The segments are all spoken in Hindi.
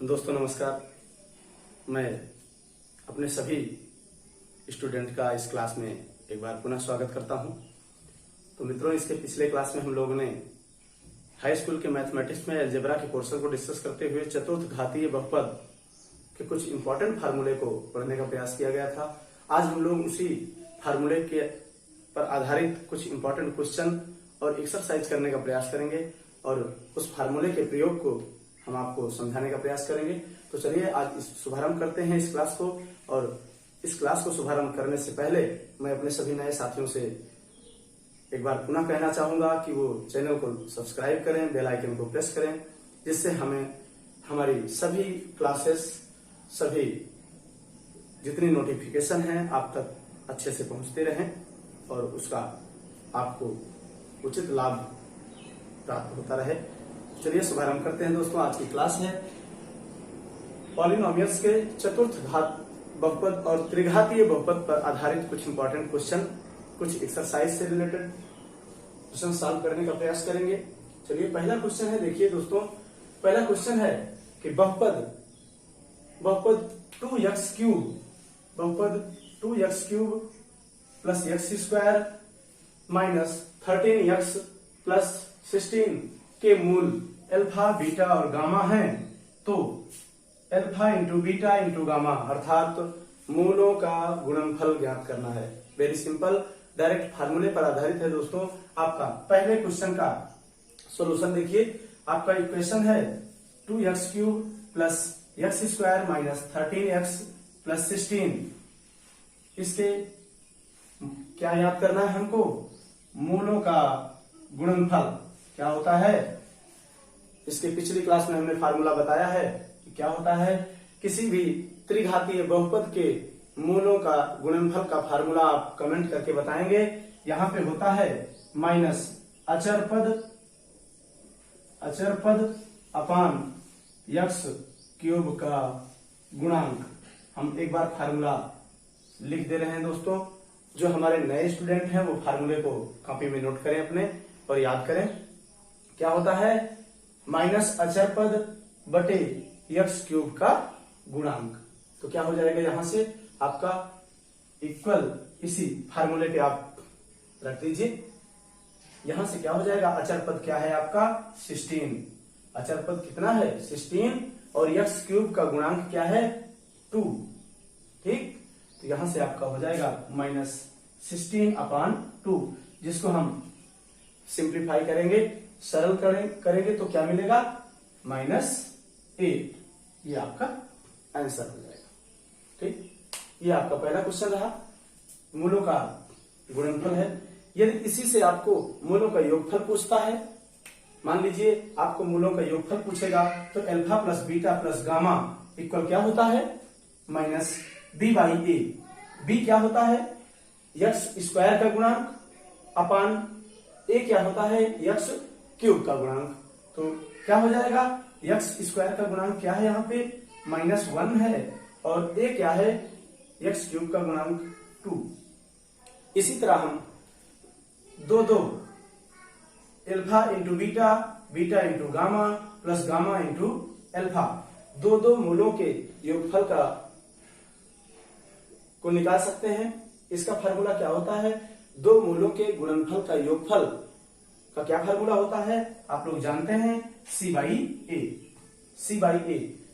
दोस्तों नमस्कार। मैं अपने सभी स्टूडेंट का इस क्लास में एक बार पुनः स्वागत करता हूं। तो मित्रों, इसके पिछले क्लास में हम लोगों ने हाई स्कूल के मैथमेटिक्स में अलजेब्रा के पोर्शन को डिस्कस करते हुए चतुर्थ घातीय बहुपद के कुछ इंपॉर्टेंट फार्मूले को पढ़ने का प्रयास किया गया था। आज हम लोग उसी फार्मूले के पर आधारित कुछ इंपॉर्टेंट क्वेश्चन और एक्सरसाइज करने का प्रयास करेंगे और उस फार्मूले के प्रयोग को हम आपको समझाने का प्रयास करेंगे। तो चलिए आज शुभारंभ करते हैं इस क्लास को। और इस क्लास को शुभारंभ करने से पहले मैं अपने सभी नए साथियों से एक बार पुनः कहना चाहूंगा कि वो चैनल को सब्सक्राइब करें, बेल आइकन को प्रेस करें, जिससे हमें हमारी सभी क्लासेस, सभी जितनी नोटिफिकेशन हैं आप तक अच्छे से पहुंचते रहें और उसका आपको उचित लाभ प्राप्त होता रहे। चलिए शुभारंभ करते हैं दोस्तों। आज की क्लास है पॉलिनोमियल्स के चतुर्थ घात बहुपद और त्रिघातीय बहुपद पर आधारित कुछ इंपॉर्टेंट क्वेश्चन, कुछ एक्सरसाइज से रिलेटेड क्वेश्चन सॉल्व करने का प्रयास करेंगे। चलिए पहला क्वेश्चन है, देखिए दोस्तों, पहला क्वेश्चन है कि बहुपद 2x cube plus x square minus 13x plus 16 के मूल अल्फा, बीटा और गामा हैं। तो alpha into beta into gamma अर्थात मूलों का गुणनफल ज्ञात करना है। वेरी सिंपल, डायरेक्ट फार्मूले पर आधारित है दोस्तों। आपका पहले क्वेश्चन का सॉल्यूशन देखिए। आपका इक्वेशन है 2x cube plus x square minus 13x plus 16। इसके क्या याद करना है हमको? मूलों का गुणनफल क्या होता है। इसके पिछली क्लास में हमने फार्मूला बताया है कि क्या होता है। किसी भी त्रिघातीय बहुपद के मूलों का गुणनफल का फार्मूला आप कमेंट करके बताएंगे। यहां पे होता है माइनस अचर पद अपान एक्स क्यूब का गुणांक। हम एक बार फार्मूला लिख दे रहे हैं दोस्तों। जो हमारे नए स्टूडेंट हैं वो फार्मूले को कॉपी में नोट करें अपने और याद करें। क्या होता है? माइनस अचर पद बटे एक्स क्यूब का गुणांक। तो क्या हो जाएगा यहां से आपका इक्वल, इसी फार्मूले पे आप रख दीजिए। यहां से क्या हो जाएगा? अचर पद क्या है आपका? 16। अचर पद कितना है? 16 और एक्स क्यूब का गुणांक क्या है? 2। ठीक, तो यहां से आपका हो जाएगा माइनस 16 अपान 2, जिसको हम सिंप्लीफाई करेंगे, सरल करेंगे तो क्या मिलेगा? -8। ये आपका आंसर हो जाएगा। ठीक, ये आपका पहला क्वेश्चन रहा। मूलों का गुणनफल है। यदि इसी से आपको मूलों का योगफल पूछता है, मान लीजिए आपको मूलों का योगफल पूछेगा, तो alpha plus beta plus gamma equal क्या होता है? Minus b by A. b क्या होता है? एक्स स्क्वायर का गुणांक अपान a क्या होता है? एक्स क्यूब का गुणांक। तो क्या हो जाएगा? एक्स स्क्वायर का गुणांक क्या है? यहाँ पे -1 है और a क्या है? एक्स क्यूब का गुणांक 2। इसी तरह हम दो alpha into beta, beta into gamma plus gamma into alpha, दो मूलों के योगफल को निकाल सकते हैं। इसका फार्मूला क्या होता है? दो मूलों के गुणनफल का योगफल का क्या फार्मूला होता है? आप लोग जानते हैं, c बाई ए।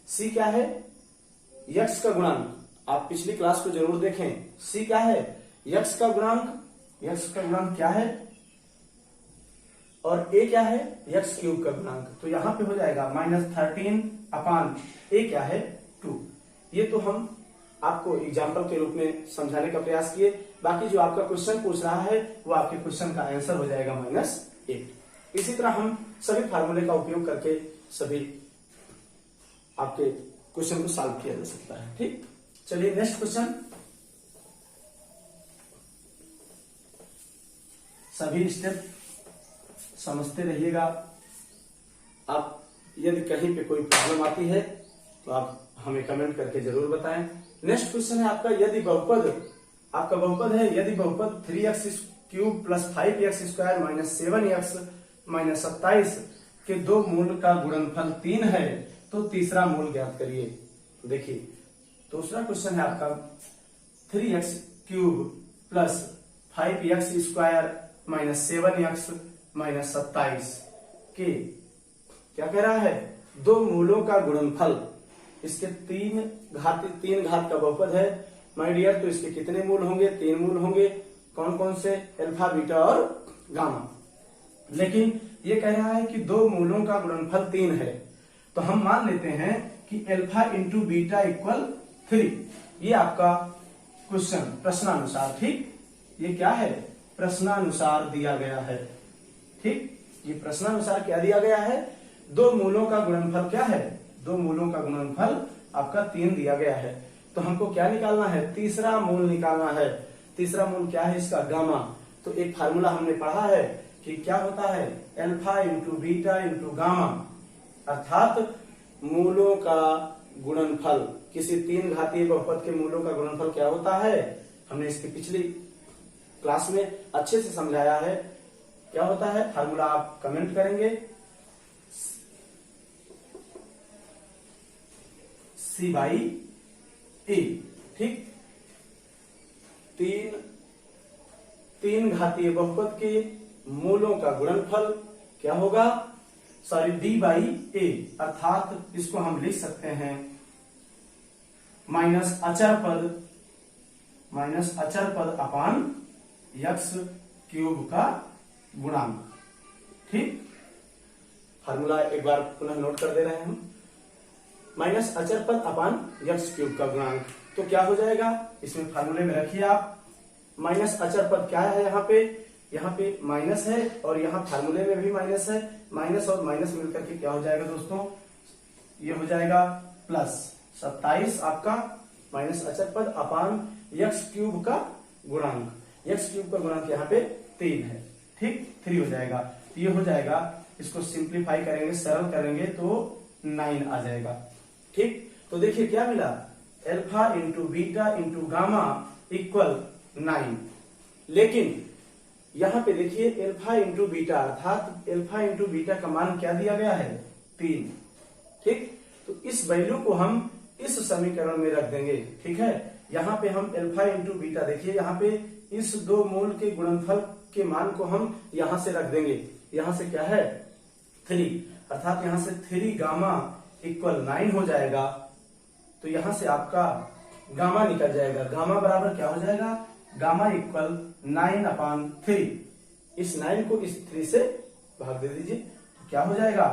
c क्या है? x का गुणांक। आप पिछली क्लास को जरूर देखें। c क्या है? x का गुणांक। x का गुणांक क्या है? और a क्या है? x क्यूब का गुणांक। तो यहां पे हो जाएगा -13 अपान a क्या है? 2। ये तो हम आपको एग्जाम्पल के रूप में समझाने का प्रयास किए। बाकी जो आपका क्वेश्चन पूछ रहा है वो आपके क्वेश्चन का आंसर हो जाएगा -8। इसी तरह हम सभी फार्मूले का उपयोग करके सभी आपके क्वेश्चन को सॉल्व किया जा सकता है। ठीक, चलिए नेक्स्ट क्वेश्चन। सभी स्टेप समझते रहिएगा। आप यदि कहीं पे कोई प्रॉब्लम आती है तो आप हमें कमेंट करके जरूर बताएं। नेक्स्ट क्वेश्चन है आपका, यदि बहुपद है, यदि बहुपद 3x cube plus 5x square minus 7x minus 27 के दो मूल का गुणनफल 3 है तो तीसरा मूल ज्ञात करिए। देखिए दूसरा क्वेश्चन है आपका 3x cube plus 5x square minus 7x minus 27 के क्या कह रहा है, दो मूलों का गुणनफल। इसके तीन घात का बहुपद है माय डियर, तो इसके कितने मूल होंगे, 3 मूल होंगे। कौन कौन से, अल्फा बीटा और गामा। लेकिन ये कह रहा है कि दो मूलों का गुणनफल 3 है, तो हम मान लेते हैं कि अल्फा इंटू बीटा इक्वल 3। ये आपका क्वेश्चन प्रश्नानुसार, ठीक, ये क्या है, प्रश्नानुसार दिया गया है। ठीक, ये प्रश्नानुसार क्या दिया गया है, दो मूलों का गुणनफल क्या है, दो मूलों का गुणनफल आपका 3 दिया गया है। तो हमको क्या निकालना है, तीसरा मूल निकालना है। तीसरा मूल क्या है इसका, गामा। तो एक फार्मूला हमने पढ़ा है कि क्या होता है, alpha into beta into gamma, अर्थात मूलों का गुणनफल। किसी 3 घातीय बहुपद के मूलों का गुणनफल क्या होता है, हमने इसकी पिछली क्लास में अच्छे से समझाया है। क्या होता है, फार्मूला आप कमेंट करेंगे, C/E। ठीक, तीन घातीय बहुपद के मूलों का गुणनफल क्या होगा, सॉरी D/A, अर्थात इसको हम लिख सकते हैं माइनस अचर पद अपान x क्यूब का गुणांक। ठीक, फार्मूला एक बार पुनः नोट कर दे रहे हैं हम, माइनस अचर पद अपान x क्यूब का गुणांक। तो क्या हो जाएगा, इसमें फार्मूले में रखिए आप, माइनस अचर पद क्या है, यहाँ पे माइनस है और यहाँ फार्मूले में भी माइनस है। माइनस और माइनस मिलकर के क्या हो जाएगा दोस्तों, ये हो जाएगा प्लस 27 आपका माइनस अचर पद अपान x क्यूब का गुणांक। x क्यूब का गुणांक यहाँ पे 3 है। ठीक, 3 हो जाएगा, ये हो जाएगा, इसको सिंप्लीफाई करेंगे, सरल करेंगे तो 9 आ जाएगा। ठीक, तो देखिए क्या मिला, alpha into beta into gamma equal 9। लेकिन यहां पे देखिए अल्फा इंटू बीटा, अर्थात अल्फा इंटू बीटा का मान क्या दिया गया है, 3। ठीक, तो इस वैल्यू को हम इस समीकरण में रख देंगे। ठीक है, यहाँ पे हम अल्फा इंटू बीटा, देखिए यहाँ पे इस दो मूल के गुणनफल के मान को हम यहां से रख देंगे। यहां से क्या है 3, अर्थात यहां से 3 गामा इक्वल 9 हो जाएगा। तो यहां से आपका गामा निकल जाएगा, गामा बराबर क्या हो जाएगा, गामा इक्वल 9/3। इस 9 को इस 3 से भाग दे दीजिए, तो क्या हो जाएगा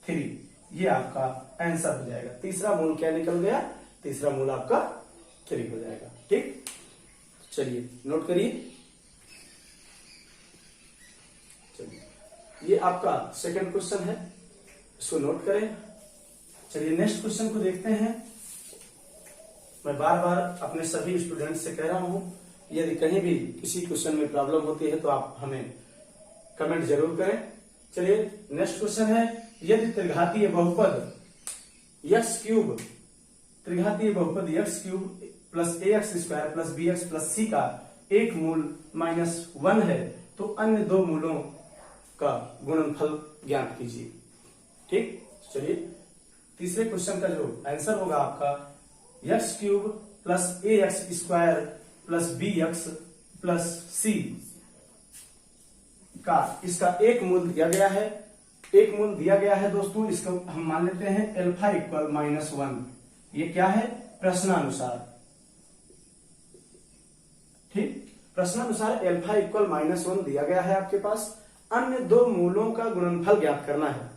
3। ये आपका आंसर हो जाएगा। तीसरा मूल क्या निकल गया, तीसरा मूल आपका 3 हो जाएगा। ठीक, चलिए नोट करिए, चलिए ये आपका सेकंड क्वेश्चन है, इसको नोट करें। चलिए नेक्स्ट क्वेश्चन को देखते हैं। मैं बार बार अपने सभी स्टूडेंट से कह रहा हूं, यदि कहीं भी किसी क्वेश्चन में प्रॉब्लम होती है तो आप हमें कमेंट जरूर करें। चलिए नेक्स्ट क्वेश्चन है, यदि त्रिघातीय बहुपद x cube plus ax square plus bx plus c का एक मूल -1 है, तो अन्य दो मूलों का गुणनफल ज्ञात कीजिए। ठीक, चलिए तीसरे क्वेश्चन का जो आंसर होगा आपका x cube plus ax square plus bx plus c का इसका एक मूल दिया गया है। एक मूल दिया गया है दोस्तों, इसको हम मान लेते हैं अल्फा इक्वल -1। ये क्या है, प्रश्नानुसार। ठीक, प्रश्नानुसार अल्फा इक्वल -1 दिया गया है आपके पास। अन्य दो मूलों का गुणनफल ज्ञात करना है।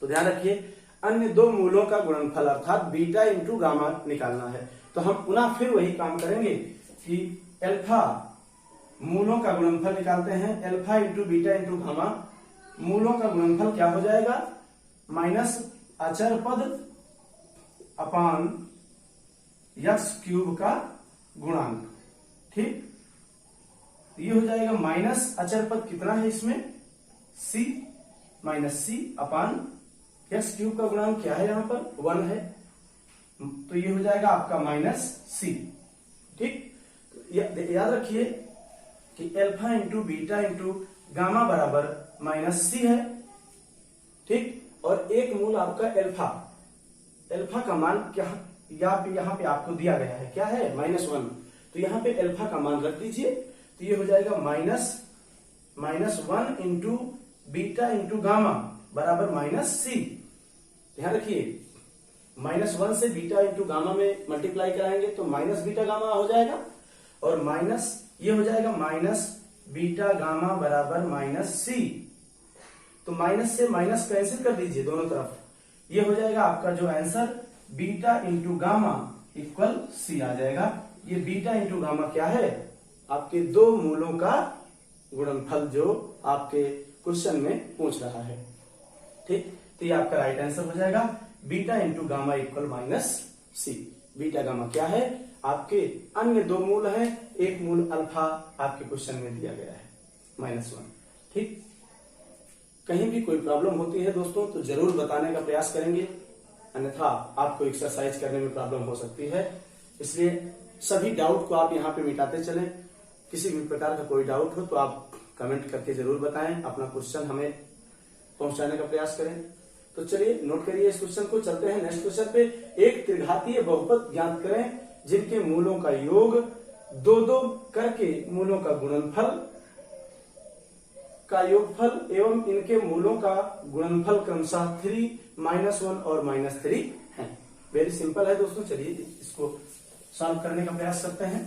तो ध्यान रखिए, अन्य दो मूलों का गुणनफल अर्थात बीटा इंटू गामा निकालना है। तो हम पुनः फिर वही काम करेंगे कि अल्फा मूलों का गुणनफल निकालते हैं, alpha into beta into gamma. मूलों का गुणनफल क्या हो जाएगा, माइनस अचर पद अपान x क्यूब का गुणांक। ठीक, ये हो जाएगा माइनस अचर पद कितना है इसमें, c माइनस c अपान x क्यूब का गुणांक क्या है, यहां पर 1 है, तो ये हो जाएगा आपका -c। ठीक, तो याद रखिए कि alpha into beta into gamma बराबर -c है। ठीक, और एक मूल आपका अल्फा, अल्फा का मान क्या यहाँ पे आपको दिया गया है, क्या है -1, तो यहाँ पे अल्फा का मान रख दीजिए, तो ये हो जाएगा -1 इंटू बीटा इंटू गामा बराबर -c। ध्यान रखिए, -1 से बीटा इंटू गामा में मल्टीप्लाई कराएंगे तो माइनस बीटा गामा हो जाएगा, और माइनस ये हो जाएगा माइनस बीटा गामा बराबर -c। तो माइनस से माइनस कैंसिल कर दीजिए दोनों तरफ, ये हो जाएगा आपका जो answer beta into gamma equal c आ जाएगा। ये बीटा इंटू गामा क्या है, आपके दो मूलों का गुणनफल जो आपके क्वेश्चन में पूछ रहा है। ठीक, तो ये आपका राइट आंसर हो जाएगा, beta into gamma equal -c। Beta gamma क्या है, आपके अन्य दो मूल है, एक मूल अल्फा आपके क्वेश्चन में दिया गया है -1। ठीक, कहीं भी कोई प्रॉब्लम होती है दोस्तों तो जरूर बताने का प्रयास करेंगे, अन्यथा आपको एक्सरसाइज करने में प्रॉब्लम हो सकती है। इसलिए सभी डाउट को आप यहाँ पे मिटाते चलें। किसी भी प्रकार का कोई डाउट हो तो आप कमेंट करके जरूर बताएं, अपना क्वेश्चन हमें पहुंचाने का प्रयास करें। तो चलिए नोट करिए इस क्वेश्चन को, चलते हैं नेक्स्ट क्वेश्चन पे। एक त्रिघातीय बहुपद ज्ञात करें जिनके मूलों का योग 2-2 करके मूलों का गुणनफल का योगफल एवं इनके मूलों का गुणनफल क्रमशः 3, -1 और -3 है। वेरी सिंपल है दोस्तों, चलिए इसको सॉल्व करने का प्रयास करते हैं।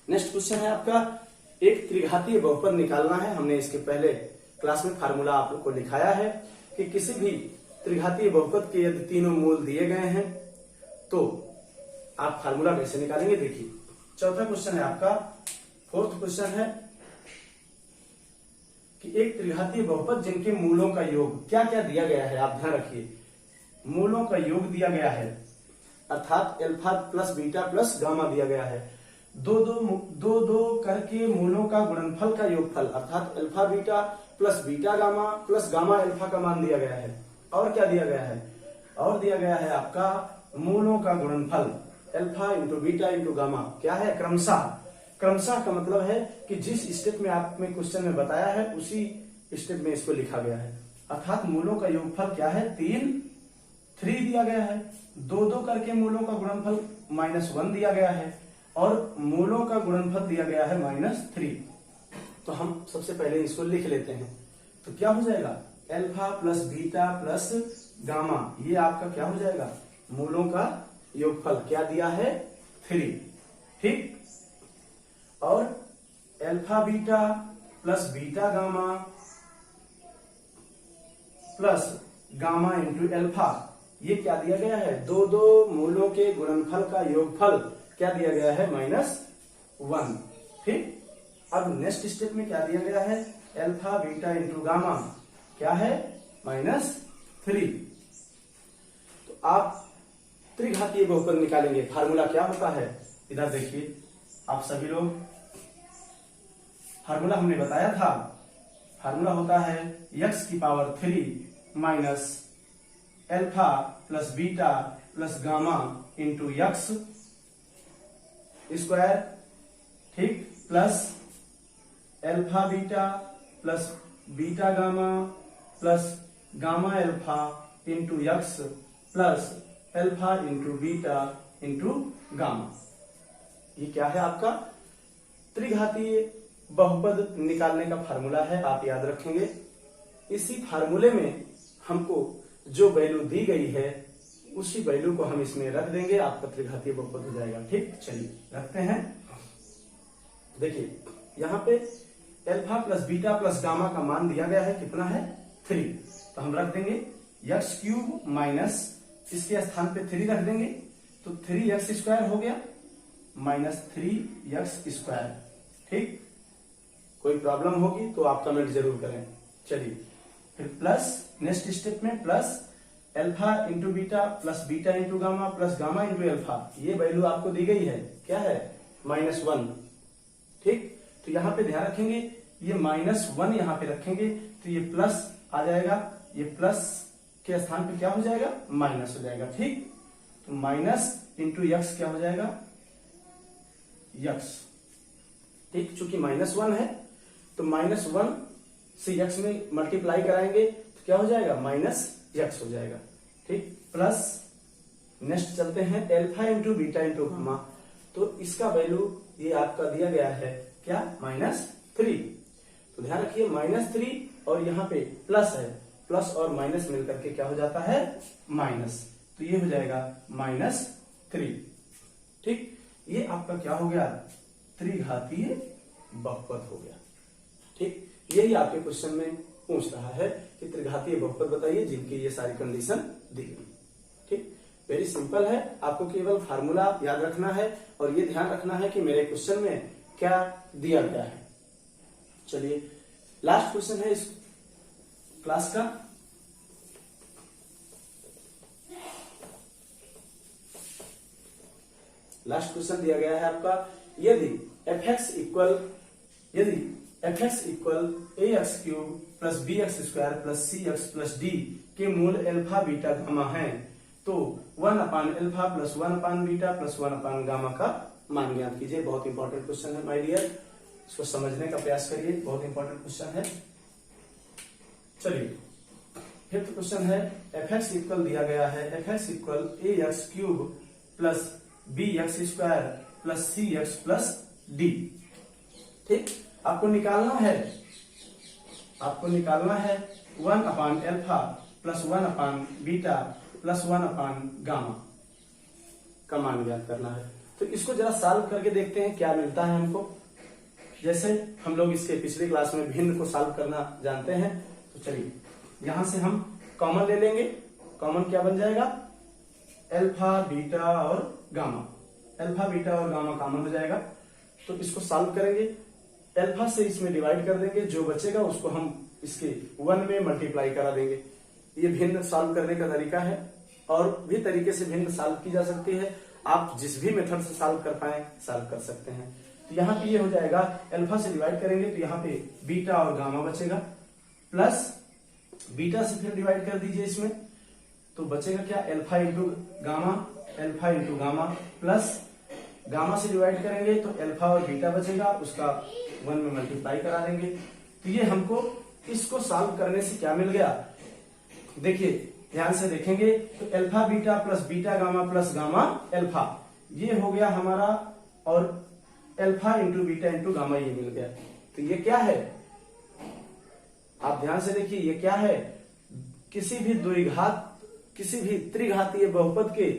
नेक्स्ट क्वेश्चन है आपका, एक त्रिघातीय बहुपद निकालना है। हमने इसके पहले क्लास में फार्मूला आप लोग को लिखाया है कि किसी भी त्रिघातीय बहुपद के यदि तीनों मूल दिए गए हैं तो आप फार्मूला कैसे निकालेंगे, देखिए। चौथा क्वेश्चन है आपका, फोर्थ क्वेश्चन है कि एक त्रिघातीय बहुपद जिनके मूलों का योग क्या क्या दिया गया है, आप ध्यान रखिए, मूलों का योग दिया गया है, अर्थात alpha plus beta plus gamma दिया गया है। 2-2 करके मूलों का गुणनफल का योगफल, अर्थात alpha beta plus beta gamma plus gamma alpha का मान दिया गया है। और क्या दिया गया है, और दिया गया है आपका मूलों का गुणनफल alpha into beta into gamma क्या है, क्रमशः। क्रमशः का मतलब है कि जिस स्टेप में आपने क्वेश्चन में बताया है उसी स्टेप में इसको लिखा गया है। अर्थात मूलों का योगफल क्या है, 3 दिया गया है, 2-2 करके मूलों का गुणनफल -1 दिया गया है, और मूलों का गुणनफल दिया गया है -3। तो हम सबसे पहले इसको लिख लेते हैं। तो क्या हो जाएगा, alpha plus beta plus gamma, ये आपका क्या हो जाएगा, मूलों का योगफल क्या दिया है, 3। ठीक, और alpha beta plus beta gamma plus gamma into alpha, ये क्या दिया गया है, 2-2 मूलों के गुणनफल का योगफल क्या दिया गया है, -1। ठीक, अब नेक्स्ट स्टेप में क्या दिया गया है, अल्फा बीटा इंटू गामा क्या है, -3। तो आप त्रिघातीय बहुपद निकालेंगे, फार्मूला क्या होता है, इधर देखिए आप सभी लोग, फार्मूला हमने बताया था, फार्मूला होता है x की power 3 minus alpha plus beta plus gamma into x square, ठीक, plus alpha beta plus beta gamma plus gamma alpha into x plus alpha into beta into gamma. ये क्या है आपका त्रिघातीय बहुपद निकालने का फार्मूला है, आप याद रखेंगे। इसी फार्मूले में हमको जो वैल्यू दी गई है उसी वैल्यू को हम इसमें रख देंगे, आपका त्रिघातीय बहुपद हो जाएगा। ठीक, चलिए रखते हैं। देखिए यहाँ पे alpha plus beta plus gamma का मान दिया गया है, कितना है, 3। तो हम रख देंगे x³ माइनस इसके स्थान पे 3 रख देंगे, तो 3x² हो गया -3x²। ठीक, कोई प्रॉब्लम होगी तो आप कमेंट जरूर करें। चलिए फिर प्लस नेक्स्ट स्टेप में plus alpha into beta plus beta into gamma plus gamma into alpha, ये वैल्यू आपको दी गई है, क्या है, -1। ठीक, तो यहाँ पे ध्यान रखेंगे, ये -1 यहाँ पे रखेंगे तो ये प्लस आ जाएगा, ये प्लस के स्थान पे क्या हो जाएगा, माइनस हो जाएगा। ठीक, तो माइनस इंटू x क्या हो जाएगा, x। ठीक, चूंकि -1 है तो -1 सी एक्स में मल्टीप्लाई कराएंगे तो क्या हो जाएगा, माइनस एक्स हो जाएगा। ठीक, प्लस नेक्स्ट चलते हैं alpha into beta into gamma. तो इसका वैल्यू ये आपका दिया गया है क्या, -3। तो ध्यान रखिए -3 और यहाँ पे प्लस है, प्लस और माइनस मिलकर के क्या हो जाता है, माइनस। तो ये हो जाएगा -3। ठीक, ये आपका क्या हो गया, त्रिघातीय बहुपद हो गया। ठीक, यही आपके क्वेश्चन में पूछ रहा है कि त्रिघातीय बहुपद बताइए जिनकी ये सारी कंडीशन दी गई। ठीक, वेरी सिंपल है, आपको केवल फार्मूला याद रखना है और ये ध्यान रखना है कि मेरे क्वेश्चन में क्या दिया गया है। चलिए लास्ट क्वेश्चन है इस क्लास का। लास्ट क्वेश्चन दिया गया है आपका, यदि F X equal A X cube plus B X square plus C X plus D के मूल अल्फा बीटा गामा है तो 1/अल्फा प्लस 1/बीटा प्लस 1/गामा का मान ज्ञात कीजिए। बहुत इंपॉर्टेंट क्वेश्चन है माय डियर, इसको समझने का प्रयास करिए, बहुत इंपॉर्टेंट क्वेश्चन है। चलिए फिफ्थ क्वेश्चन है, एफ एक्स इक्वल दिया गया है, F X equal A X cube plus B X square plus C X plus D. ठीक, आपको निकालना है 1/अल्फा प्लस 1/बीटा प्लस 1/गामा का मान ज्ञात करना है। तो इसको जरा सॉल्व करके देखते हैं क्या मिलता है हमको। जैसे हम लोग इसके पिछली क्लास में भिन्न को सॉल्व करना जानते हैं, तो चलिए यहां से हम कॉमन ले लेंगे। कॉमन क्या बन जाएगा, अल्फा बीटा और गामा। अल्फा बीटा और गामा कॉमन हो जाएगा। तो इसको सॉल्व करेंगे, अल्फा से इसमें डिवाइड कर देंगे, जो बचेगा उसको हम इसके 1 में मल्टीप्लाई करा देंगे। ये भिन्न सॉल्व करने का तरीका है और भी तरीके से भिन्न सॉल्व की जा सकती है। आप जिस भी मेथड से सॉल्व कर पाए सॉल्व कर सकते हैं। तो यहाँ पे ये हो जाएगा, अल्फा से डिवाइड करेंगे तो यहाँ पे बीटा और गामा बचेगा, प्लस बीटा से फिर डिवाइड कर दीजिए इसमें, तो बचेगा क्या, alpha into gamma plus gamma से डिवाइड करेंगे तो अल्फा और बीटा बचेगा, उसका 1 में मल्टीप्लाई करा देंगे। तो ये हमको इसको सॉल्व करने से क्या मिल गया, देखिए ध्यान से देखेंगे तो alpha beta plus beta gamma plus gamma alpha, ये हो गया हमारा, और alpha into beta into gamma ये मिल गया। तो ये क्या है, आप ध्यान से देखिए, ये क्या है, किसी भी त्रिघातीय बहुपद के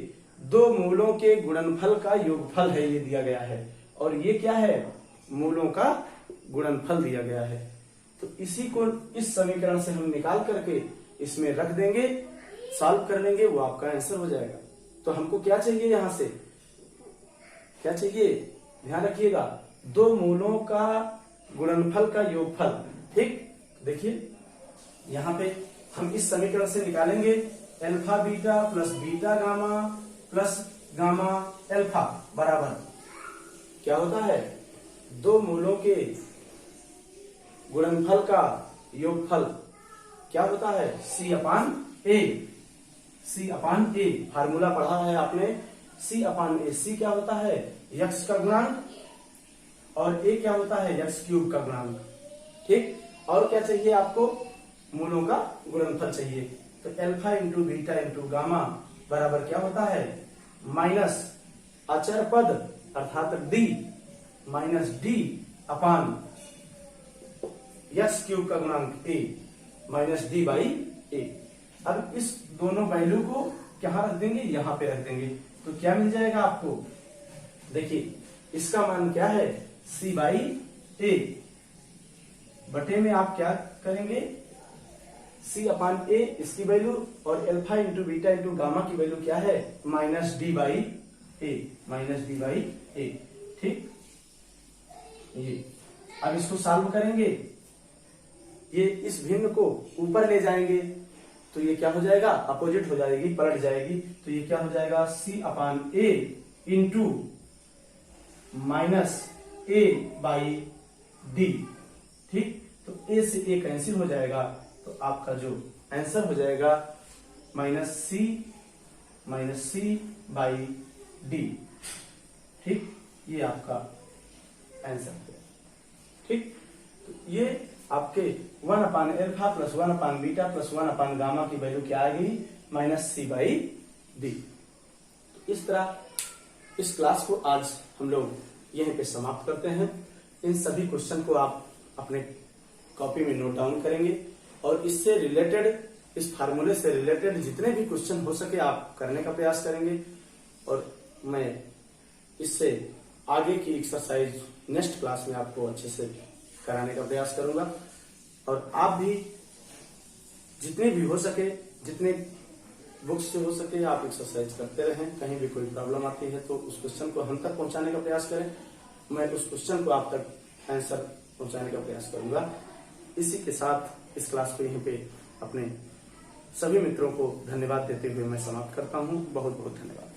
दो मूलों के गुणनफल का योगफल है, ये दिया गया है। और ये क्या है, मूलों का गुणनफल दिया गया है। तो इसी को इस समीकरण से हम निकाल करके इसमें रख देंगे, सॉल्व कर लेंगे, वो आपका आंसर हो जाएगा। तो हमको क्या चाहिए, यहां से क्या चाहिए, ध्यान रखिएगा, दो मूलों का गुणनफल का योगफल। ठीक, देखिए यहां पे हम इस समीकरण से निकालेंगे alpha beta plus beta gamma plus gamma alpha बराबर क्या होता है, दो मूलों के गुणनफल का योगफल क्या होता है, C/A। फार्मूला पढ़ा है आपने, C/A। C क्या होता है, x का गुणांक, और A क्या होता है, x³ का गुणांक। ठीक, और क्या चाहिए आपको, मूलों का गुणनफल चाहिए। तो alpha into beta into gamma बराबर क्या होता है, माइनस अचर पद अर्थात D माइनस D अपान x³ का गुणांक A माइनस D/A। अब इस दोनों वैल्यू को कहां रख देंगे, यहां पे रख देंगे। तो क्या मिल जाएगा आपको, देखिए इसका मान क्या है, C/A बटे में आप क्या करेंगे, C/A इसकी वैल्यू, और alpha into beta into gamma की वैल्यू क्या है, माइनस D/A। ठीक, ये अब इसको सॉल्व करेंगे, ये इस भिन्न को ऊपर ले जाएंगे तो ये क्या हो जाएगा, अपोजिट हो जाएगी, पलट जाएगी। तो ये क्या हो जाएगा, C/A इंटू माइनस A/D। ठीक, तो A से A कैंसिल हो जाएगा, तो आपका जो आंसर हो जाएगा माइनस C/D। ठीक, ये आपका आंसर है। ठीक, तो ये आपके 1/अल्फा प्लस 1/बीटा प्लस 1/गामा की वैल्यू क्या आ गई, -c/d। इस तरह इस क्लास को आज हम लोग यहीं पे समाप्त करते हैं। इन सभी क्वेश्चन को आप अपने कॉपी में नोट डाउन करेंगे और इससे रिलेटेड, इस फार्मूले से रिलेटेड जितने भी क्वेश्चन हो सके आप करने का प्रयास करेंगे। और मैं इससे आगे की एक्सरसाइज नेक्स्ट क्लास में आपको अच्छे से कराने का प्रयास करूंगा। और आप भी जितने भी हो सके, जितने बुक्स से हो सके आप एक्सरसाइज करते रहें। कहीं भी कोई प्रॉब्लम आती है तो उस क्वेश्चन को हम तक पहुंचाने का प्रयास करें, मैं उस क्वेश्चन को आप तक आंसर पहुंचाने का प्रयास करूंगा। इसी के साथ इस क्लास को यहीं पे अपने सभी मित्रों को धन्यवाद देते हुए मैं समाप्त करता हूं। बहुत बहुत धन्यवाद।